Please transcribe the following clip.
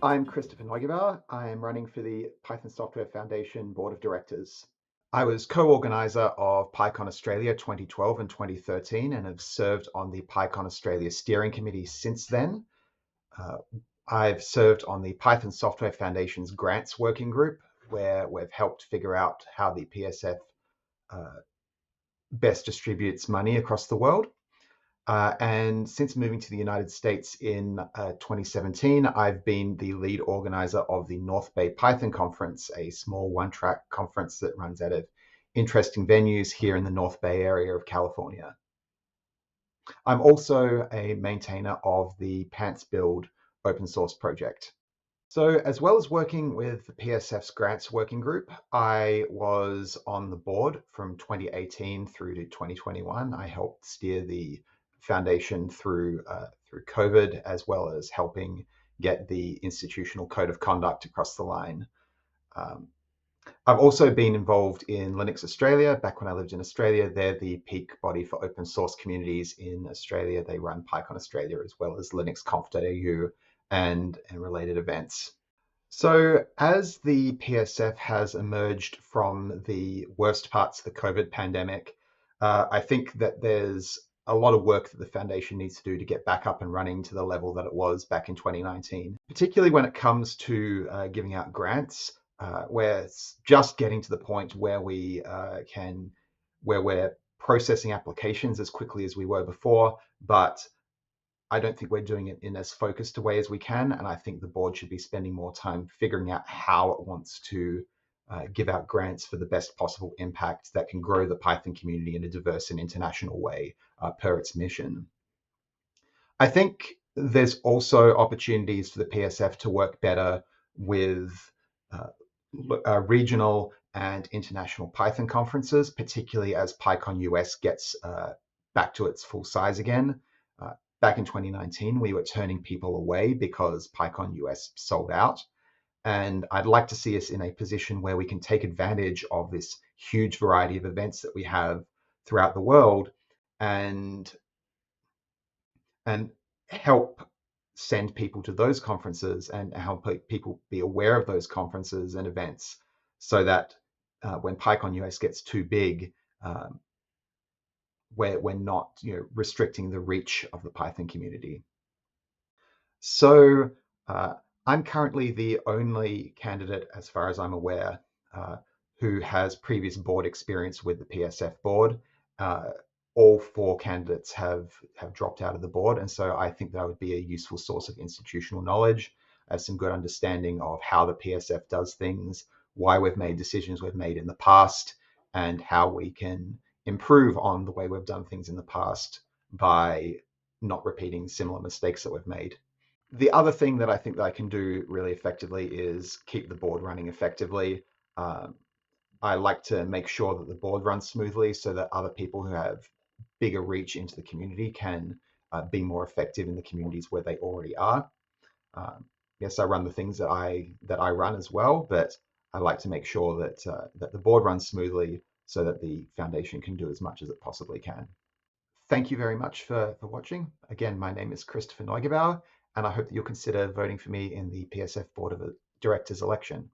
I'm Christopher Neugebauer. I am running for the Python Software Foundation Board of Directors. I was co-organizer of PyCon Australia 2012 and 2013 and have served on the PyCon Australia steering committee since then. Uh, I've served on the Python Software Foundation's grants working group, where we've helped figure out how the PSF best distributes money across the world. And since moving to the United States in 2017, I've been the lead organizer of the North Bay Python Conference, a small one-track conference that runs out of interesting venues here in the North Bay area of California. I'm also a maintainer of the Pants Build open source project. So as well as working with the PSF's grants working group, I was on the board from 2018 through to 2021. I helped steer the foundation through COVID, as well as helping get the institutional code of conduct across the line. I've also been involved in Linux Australia. Back when I lived in Australia, they're the peak body for open source communities in Australia. They run PyCon Australia as well as linuxconf.au and related events. So as the PSF has emerged from the worst parts of the COVID pandemic, I think that there's a lot of work that the foundation needs to do to get back up and running to the level that it was back in 2019, particularly when it comes to giving out grants. We're just getting to the point where we're processing applications as quickly as we were before, but I don't think we're doing it in as focused a way as we can. And I think the board should be spending more time figuring out how it wants to give out grants for the best possible impact that can grow the Python community in a diverse and international way per its mission. I think there's also opportunities for the PSF to work better with regional and international Python conferences, particularly as PyCon US gets back to its full size again. Back in 2019, we were turning people away because PyCon US sold out. And I'd like to see us in a position where we can take advantage of this huge variety of events that we have throughout the world and help send people to those conferences and help people be aware of those conferences and events so that when PyCon US gets too big, we're not restricting the reach of the Python community. So I'm currently the only candidate, as far as I'm aware, who has previous board experience with the PSF board. All four candidates have dropped out of the board, and so I think that would be a useful source of institutional knowledge, some good understanding of how the PSF does things, why we've made decisions we've made in the past, and how we can improve on the way we've done things in the past by not repeating similar mistakes that we've made. The other thing that I think that I can do really effectively is keep the board running effectively. I like to make sure that the board runs smoothly so that other people who have bigger reach into the community can be more effective in the communities where they already are. Yes, I run the things that I run as well, but I like to make sure that that the board runs smoothly so that the foundation can do as much as it possibly can. Thank you very much for watching. Again, my name is Christopher Neugebauer, and I hope that you'll consider voting for me in the PSF Board of Directors election.